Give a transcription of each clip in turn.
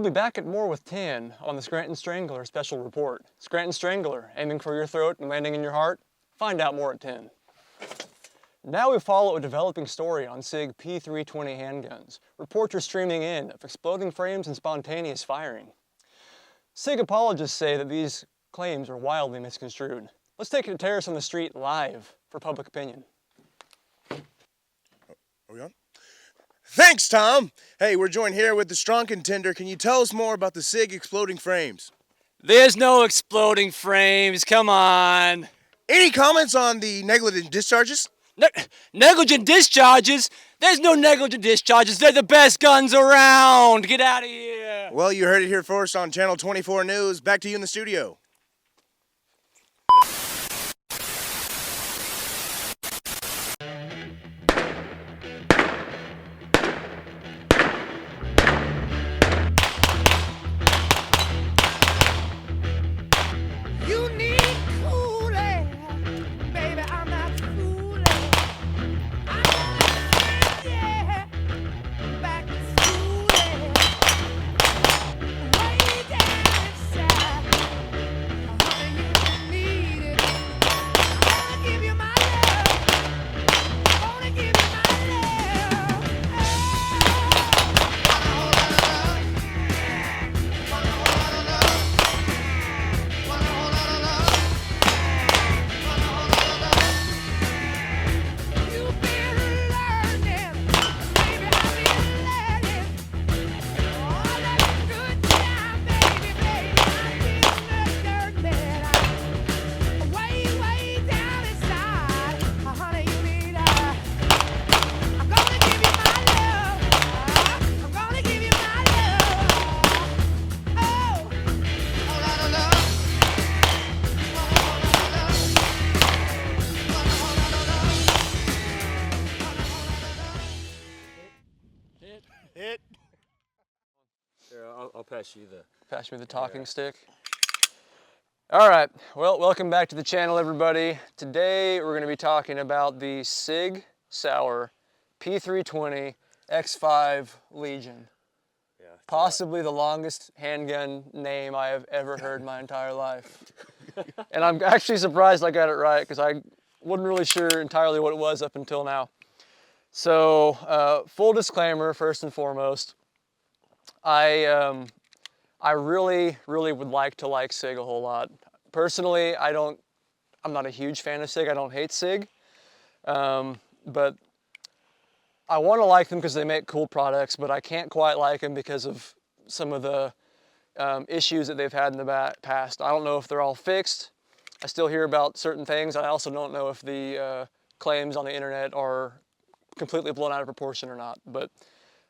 We'll be back at more with 10 on the Scranton Strangler special report. Scranton Strangler, aiming for your throat and landing in your heart? Find out more at 10. Now we follow a developing story on Sig P320 handguns. Reports are streaming in of exploding frames and spontaneous firing. Sig apologists say that these claims are wildly misconstrued. Let's take it to Terrace on the Street live for public opinion. Are we on? Thanks, Tom. Hey, we're joined here with the strong contender. Can you tell us more about the Sig exploding frames? There's no exploding frames, come on. Any comments on the negligent discharges? Negligent discharges? There's no negligent discharges. They're the best guns around. Get out of here. Well, you heard it here first on Channel 24 News. Back to you in the studio. Hit. Here, I'll pass you the... Pass me the talking stick. All right, well, welcome back to the channel, everybody. Today, we're gonna be talking about the Sig Sauer P320 X5 Legion. Yeah, Possibly the longest handgun name I have ever heard in my entire life. And I'm actually surprised I got it right, because I wasn't really sure entirely what it was up until now. So, full disclaimer, first and foremost, I really would like to like Sig a whole lot. Personally, I'm not a huge fan of Sig. I don't hate Sig, but I want to like them because they make cool products, but I can't quite like them because of some of the issues that they've had in the past. I don't know if they're all fixed. I still hear about certain things. I also don't know if the claims on the internet are completely blown out of proportion or not, but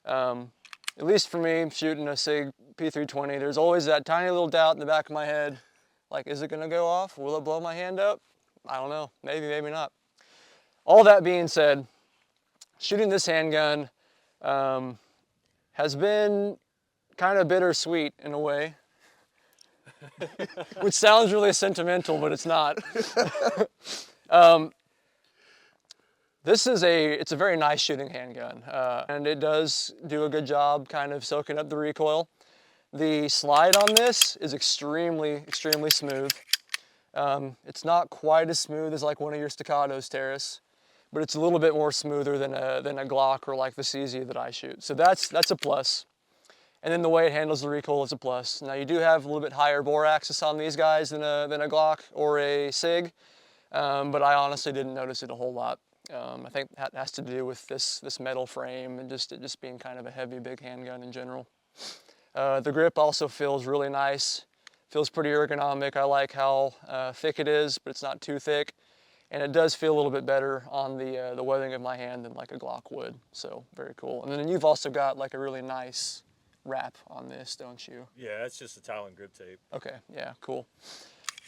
at least for me, shooting a Sig P320, there's always that tiny little doubt in the back of my head, like, is it gonna go off? Will it blow my hand up? I don't know, maybe, maybe not. All that being said, shooting this handgun has been kind of bittersweet in a way, which sounds really sentimental, but it's not. It's a very nice shooting handgun, and it does do a good job kind of soaking up the recoil. The slide on this is extremely smooth. It's not quite as smooth as like one of your staccatos, Terrace, but it's a little bit more smoother than a Glock or like the CZ that I shoot. So that's a plus. And then the way it handles the recoil is a plus. Now you do have a little bit higher bore axis on these guys than a Glock or a Sig, but I honestly didn't notice it a whole lot. I think that has to do with this metal frame and it just being kind of a heavy, big handgun in general. The grip also feels really nice. Feels pretty ergonomic. I like how thick it is, but it's not too thick. And it does feel a little bit better on the weathering of my hand than like a Glock would. So very cool. And then you've also got like a really nice wrap on this, don't you? Yeah, that's just a Talon grip tape. Okay, yeah, cool.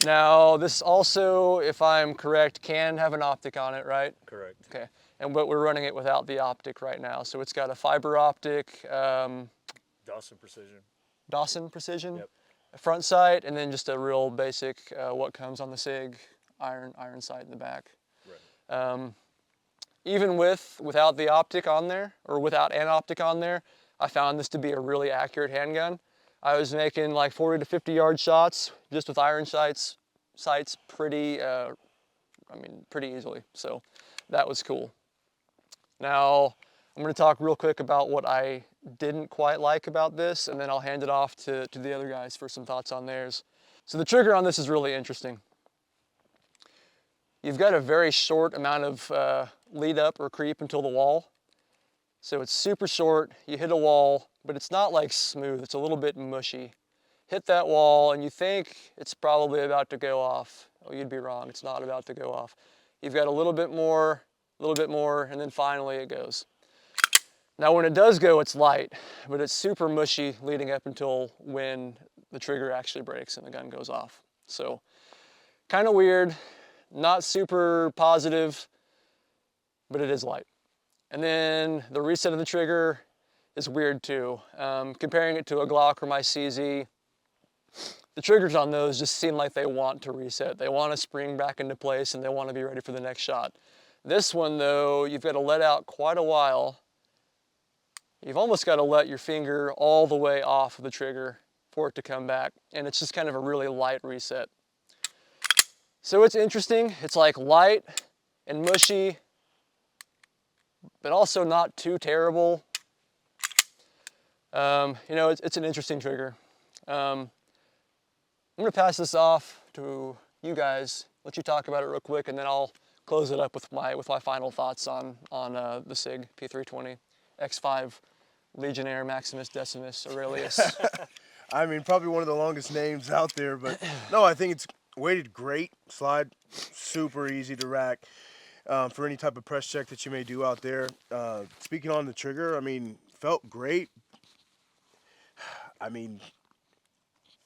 Now, this also, if I'm correct, can have an optic on it, right? Correct. Okay, but we're running it without the optic right now. So it's got a fiber optic. Dawson Precision. Dawson Precision? Yep. A front sight, and then just a real basic, what comes on the Sig, iron sight in the back. Right. Even without the optic on there, or without an optic on there, I found this to be a really accurate handgun. I was making like 40 to 50 yard shots just with iron sights pretty, pretty easily. So that was cool. Now, I'm going to talk real quick about what I didn't quite like about this, and then I'll hand it off to the other guys for some thoughts on theirs. So the trigger on this is really interesting. You've got a very short amount of lead up or creep until the wall. So it's super short, you hit a wall, but it's not like smooth, it's a little bit mushy. Hit that wall and you think it's probably about to go off. Oh, you'd be wrong, it's not about to go off. You've got a little bit more, and then finally it goes. Now when it does go, it's light, but it's super mushy leading up until when the trigger actually breaks and the gun goes off. So kind of weird, not super positive, but it is light. And then the reset of the trigger is weird too. Comparing it to a Glock or my CZ, the triggers on those just seem like they want to reset. They want to spring back into place and they want to be ready for the next shot. This one though, you've got to let out quite a while. You've almost got to let your finger all the way off of the trigger for it to come back. And it's just kind of a really light reset. So it's interesting. It's like light and mushy, but also not too terrible. It's an interesting trigger. I'm gonna pass this off to you guys, let you talk about it real quick, and then I'll close it up with my final thoughts on the Sig P320 X5 Legionnaire Maximus Decimus Aurelius. I mean, probably one of the longest names out there, but no, I think it's weighted great. Slide, super easy to rack for any type of press check that you may do out there. Speaking on the trigger, I mean, felt great. I mean,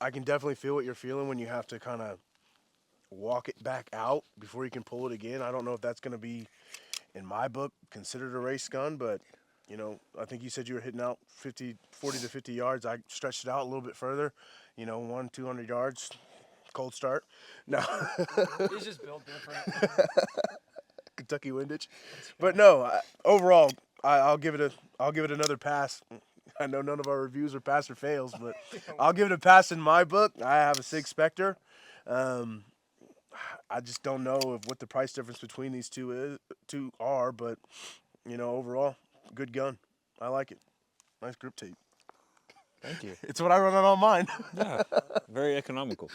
I can definitely feel what you're feeling when you have to kind of walk it back out before you can pull it again. I don't know if that's going to be, in my book, considered a race gun, but you know, I think you said you were hitting out 40 to 50 yards. I stretched it out a little bit further, 200 yards, cold start. No. He's just built different. Kentucky windage. But no, overall, I'll give it another pass. I know none of our reviews are pass or fails, but I'll give it a pass in my book. I have a Sig Spectre. I just don't know what the price difference between these two are, but overall, good gun. I like it. Nice grip tape. Thank you. It's what I run on all mine. Yeah, very economical.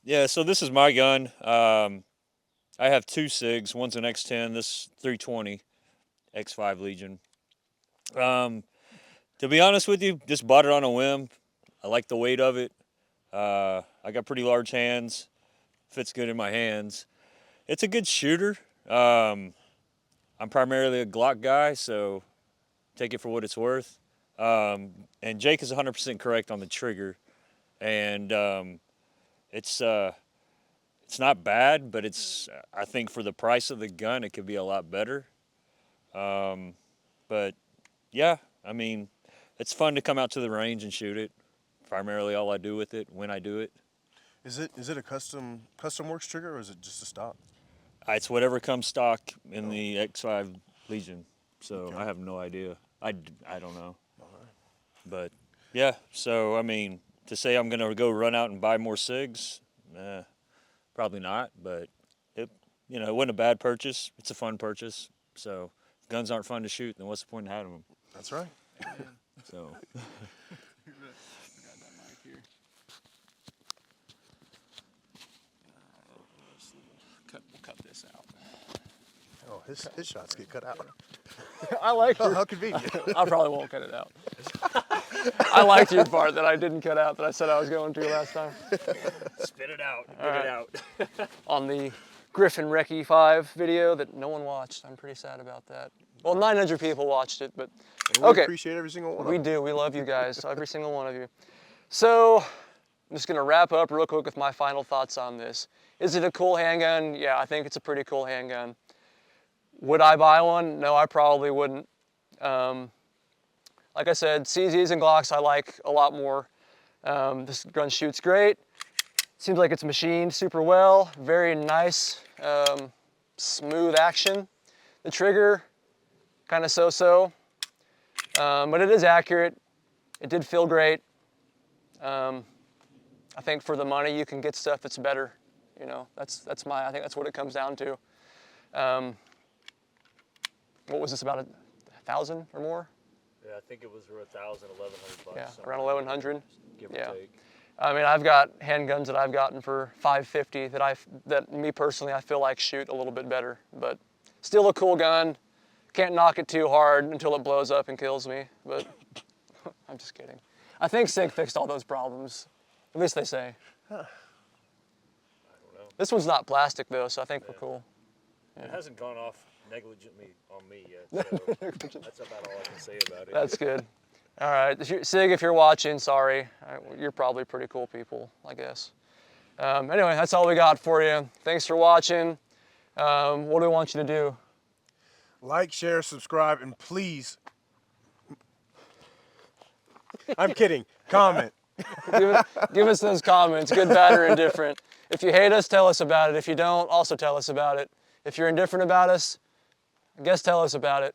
Yeah, so this is my gun. I have two Sigs. One's an X10, this 320 X5 Legion. To be honest with you, just bought it on a whim. I like the weight of it. I got pretty large hands. Fits good in my hands. It's a good shooter. I'm primarily a Glock guy, so take it for what it's worth. And Jake is 100% correct on the trigger. And it's not bad, but I think for the price of the gun, it could be a lot better. But yeah, I mean, it's fun to come out to the range and shoot it. Primarily all I do with it when I do it. Is it a custom works trigger, or is it just a stock? It's whatever comes stock in the X5 Legion. So okay. I have no idea. I don't know. All right. But yeah, so I mean, to say I'm gonna go run out and buy more Sigs, probably not. But it wasn't a bad purchase. It's a fun purchase. So if guns aren't fun to shoot, then what's the point in having them? That's right. So. We'll cut this out. Oh, his shots get cut out. I like how convenient. I probably won't cut it out. I liked your part that I didn't cut out that I said I was going to last time. Spit it out. Get it out. On the Griffin Recce 5 video that no one watched. I'm pretty sad about that. Well, 900 people watched it, but we appreciate every single one of them. We do. We love you guys, every single one of you. So I'm just going to wrap up real quick with my final thoughts on this. Is it a cool handgun? Yeah, I think it's a pretty cool handgun. Would I buy one? No, I probably wouldn't. Like I said, CZs and Glocks I like a lot more. This gun shoots great. Seems like it's machined super well. Very nice, smooth action. The trigger, kind of so-so, but it is accurate. It did feel great. I think for the money you can get stuff that's better. You know, I think that's what it comes down to. What was this, about 1,000 or more? Yeah, I think it was 1,000, 1,100 bucks. Yeah, around 1,100. Give or Yeah. take. I mean, I've got handguns that I've gotten for $550 that me personally I feel like shoot a little bit better, but still a cool gun. Can't knock it too hard until it blows up and kills me, but I'm just kidding. I think Sig fixed all those problems. At least they say. I don't know. This one's not plastic though, so I think we're cool. It hasn't gone off negligently on me yet, so that's about all I can say about it. That's good. All right, Sig, if you're watching, sorry. You're probably pretty cool people, I guess. Anyway, that's all we got for you. Thanks for watching. What do we want you to do? Like, share, subscribe, and please. I'm kidding. Comment. Give us those comments, good, bad, or indifferent. If you hate us, tell us about it. If you don't, also tell us about it. If you're indifferent about us, I guess tell us about it.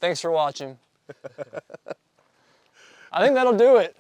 Thanks for watching. I think that'll do it.